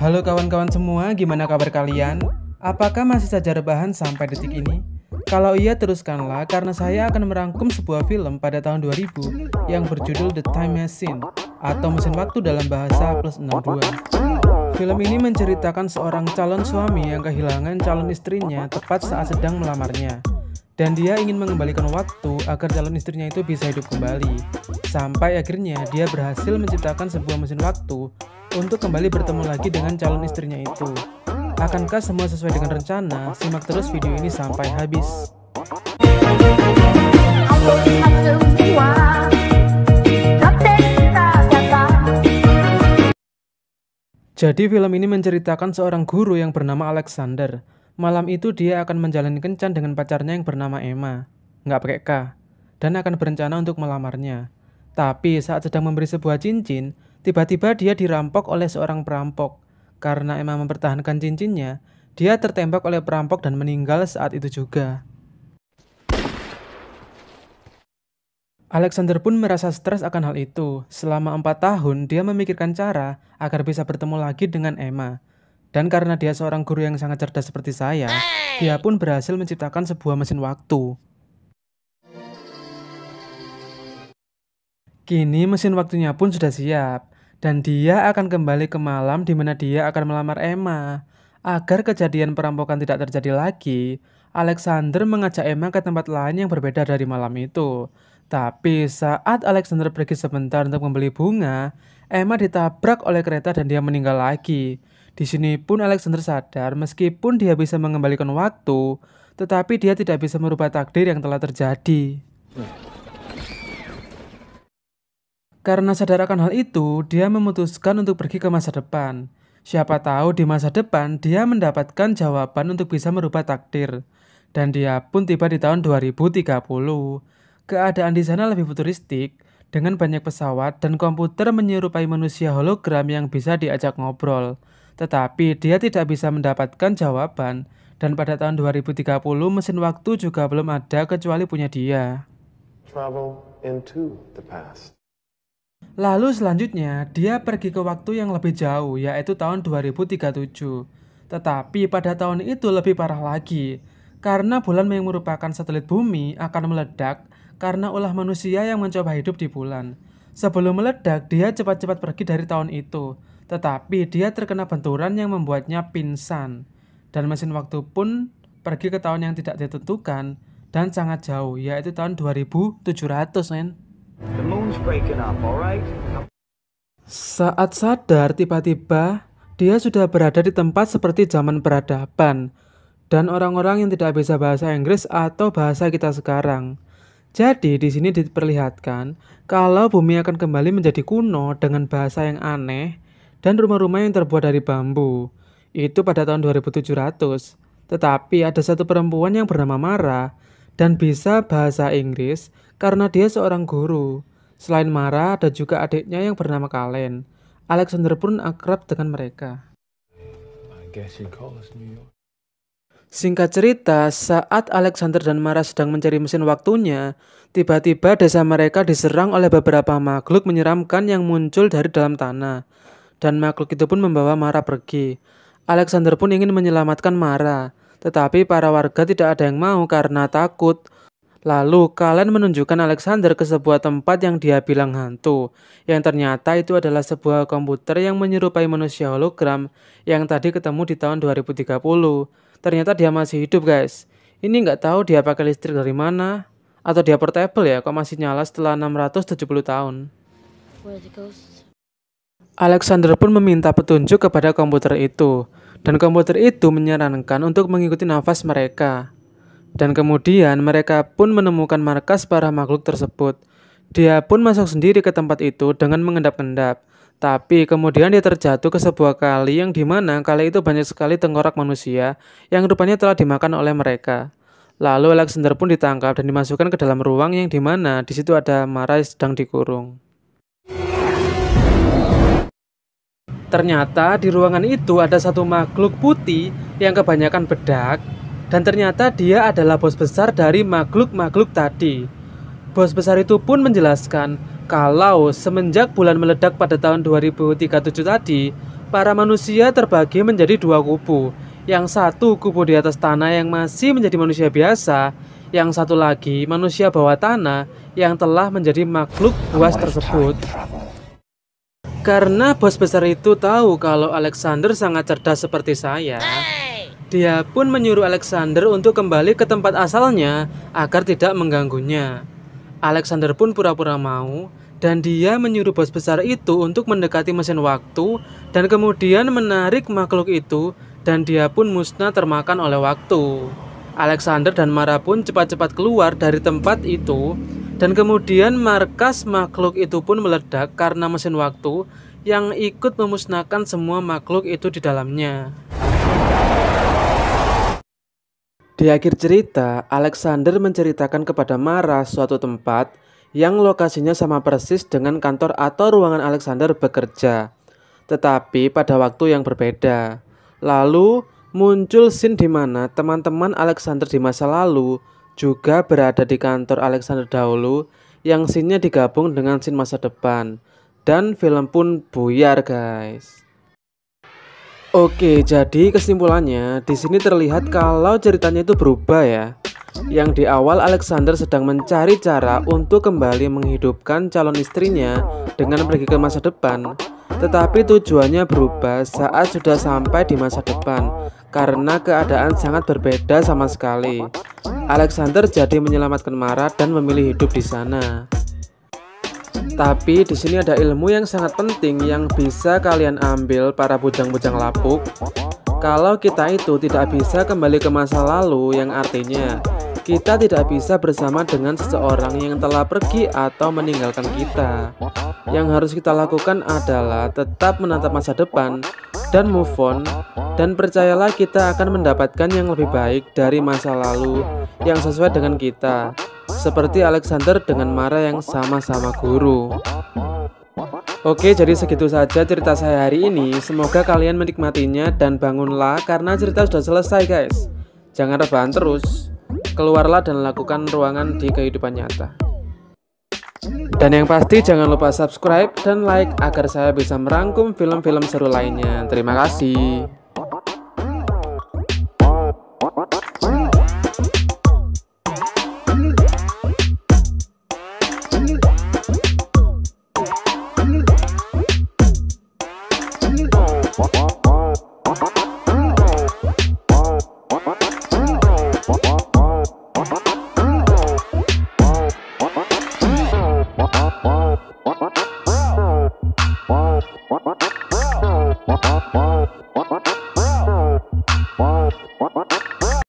Halo kawan-kawan semua, gimana kabar kalian? Apakah masih saja rebahan sampai detik ini? Kalau iya teruskanlah karena saya akan merangkum sebuah film pada tahun 2000 yang berjudul The Time Machine atau mesin waktu dalam bahasa +62. Film ini menceritakan seorang calon suami yang kehilangan calon istrinya tepat saat sedang melamarnya. Dan dia ingin mengembalikan waktu agar calon istrinya itu bisa hidup kembali. Sampai akhirnya dia berhasil menciptakan sebuah mesin waktu untuk kembali bertemu lagi dengan calon istrinya itu. Akankah semua sesuai dengan rencana? Simak terus video ini sampai habis. Jadi film ini menceritakan seorang guru yang bernama Alexander. Malam itu dia akan menjalani kencan dengan pacarnya yang bernama Emma, nggak pakai K, dan akan berencana untuk melamarnya. Tapi saat sedang memberi sebuah cincin, tiba-tiba dia dirampok oleh seorang perampok. Karena Emma mempertahankan cincinnya, dia tertembak oleh perampok dan meninggal saat itu juga. Alexander pun merasa stres akan hal itu. Selama 4 tahun, dia memikirkan cara agar bisa bertemu lagi dengan Emma. Dan karena dia seorang guru yang sangat cerdas seperti saya, dia pun berhasil menciptakan sebuah mesin waktu. Kini mesin waktunya pun sudah siap, dan dia akan kembali ke malam di mana dia akan melamar Emma. Agar kejadian perampokan tidak terjadi lagi, Alexander mengajak Emma ke tempat lain yang berbeda dari malam itu. Tapi saat Alexander pergi sebentar untuk membeli bunga, Emma ditabrak oleh kereta dan dia meninggal lagi. Di sini pun Alexander sadar meskipun dia bisa mengembalikan waktu, tetapi dia tidak bisa merubah takdir yang telah terjadi. Karena sadar akan hal itu, dia memutuskan untuk pergi ke masa depan. Siapa tahu di masa depan dia mendapatkan jawaban untuk bisa merubah takdir. Dan dia pun tiba di tahun 2030. Keadaan di sana lebih futuristik, dengan banyak pesawat dan komputer menyerupai manusia hologram yang bisa diajak ngobrol. Tetapi dia tidak bisa mendapatkan jawaban, dan pada tahun 2030 mesin waktu juga belum ada kecuali punya dia. Travel into the past. Lalu selanjutnya, dia pergi ke waktu yang lebih jauh, yaitu tahun 2037. Tetapi pada tahun itu lebih parah lagi, karena bulan yang merupakan satelit bumi akan meledak karena ulah manusia yang mencoba hidup di bulan. Sebelum meledak, dia cepat-cepat pergi dari tahun itu, tetapi dia terkena benturan yang membuatnya pingsan. Dan mesin waktu pun pergi ke tahun yang tidak ditentukan dan sangat jauh, yaitu tahun 2700, men. The moon's breaking up, alright? Saat sadar, tiba-tiba dia sudah berada di tempat seperti zaman peradaban dan orang-orang yang tidak bisa bahasa Inggris atau bahasa kita sekarang. Jadi di sini diperlihatkan kalau bumi akan kembali menjadi kuno dengan bahasa yang aneh dan rumah-rumah yang terbuat dari bambu. Itu pada tahun 2700. Tetapi ada satu perempuan yang bernama Mara dan bisa bahasa Inggris karena dia seorang guru. Selain Mara, ada juga adiknya yang bernama Kalen. Alexander pun akrab dengan mereka. Singkat cerita, saat Alexander dan Mara sedang mencari mesin waktunya, tiba-tiba desa mereka diserang oleh beberapa makhluk menyeramkan yang muncul dari dalam tanah. Dan makhluk itu pun membawa Mara pergi. Alexander pun ingin menyelamatkan Mara, tetapi para warga tidak ada yang mau karena takut. Lalu kalian menunjukkan Alexander ke sebuah tempat yang dia bilang hantu, yang ternyata itu adalah sebuah komputer yang menyerupai manusia hologram yang tadi ketemu di tahun 2030. Ternyata dia masih hidup, guys. Ini nggak tahu dia pakai listrik dari mana, atau dia portable ya, kok masih nyala setelah 670 tahun. Alexander pun meminta petunjuk kepada komputer itu, dan komputer itu menyarankan untuk mengikuti nafas mereka. Dan kemudian mereka pun menemukan markas para makhluk tersebut. Dia pun masuk sendiri ke tempat itu dengan mengendap-endap. Tapi kemudian dia terjatuh ke sebuah kali yang dimana kali itu banyak sekali tengkorak manusia yang rupanya telah dimakan oleh mereka. Lalu Alexander pun ditangkap dan dimasukkan ke dalam ruang yang dimana di situ ada Mara sedang dikurung. Ternyata di ruangan itu ada satu makhluk putih yang kebanyakan bedak. Dan ternyata dia adalah bos besar dari makhluk-makhluk tadi. Bos besar itu pun menjelaskan kalau semenjak bulan meledak pada tahun 2037 tadi, Para manusia terbagi menjadi dua kubu. Yang satu kubu di atas tanah yang masih menjadi manusia biasa, yang satu lagi manusia bawah tanah yang telah menjadi makhluk buas tersebut. Karena bos besar itu tahu kalau Alexander sangat cerdas seperti saya, dia pun menyuruh Alexander untuk kembali ke tempat asalnya agar tidak mengganggunya. Alexander pun pura-pura mau, dan dia menyuruh bos besar itu untuk mendekati mesin waktu dan kemudian menarik makhluk itu, dan dia pun musnah termakan oleh waktu. Alexander dan Mara pun cepat-cepat keluar dari tempat itu, dan kemudian markas makhluk itu pun meledak karena mesin waktu yang ikut memusnahkan semua makhluk itu di dalamnya. Di akhir cerita, Alexander menceritakan kepada Mara suatu tempat yang lokasinya sama persis dengan kantor atau ruangan Alexander bekerja, tetapi pada waktu yang berbeda. Lalu muncul scene di mana teman-teman Alexander di masa lalu juga berada di kantor Alexander dahulu, yang scene-nya digabung dengan scene masa depan, dan film pun buyar, guys. Oke, jadi kesimpulannya di sini terlihat kalau ceritanya itu berubah ya. Yang di awal Alexander sedang mencari cara untuk kembali menghidupkan calon istrinya dengan pergi ke masa depan, tetapi tujuannya berubah saat sudah sampai di masa depan karena keadaan sangat berbeda sama sekali. Alexander jadi menyelamatkan Mara dan memilih hidup di sana. Tapi di sini ada ilmu yang sangat penting yang bisa kalian ambil para bujang-bujang lapuk. Kalau kita itu tidak bisa kembali ke masa lalu, yang artinya kita tidak bisa bersama dengan seseorang yang telah pergi atau meninggalkan kita. Yang harus kita lakukan adalah tetap menatap masa depan dan move on, dan percayalah kita akan mendapatkan yang lebih baik dari masa lalu yang sesuai dengan kita, seperti Alexander dengan Mara yang sama-sama guru. Oke, jadi segitu saja cerita saya hari ini. Semoga kalian menikmatinya dan bangunlah karena cerita sudah selesai, guys. Jangan rebahan terus. Keluarlah dan lakukan ruangan di kehidupan nyata. Dan yang pasti jangan lupa subscribe dan like agar saya bisa merangkum film-film seru lainnya. Terima kasih. What?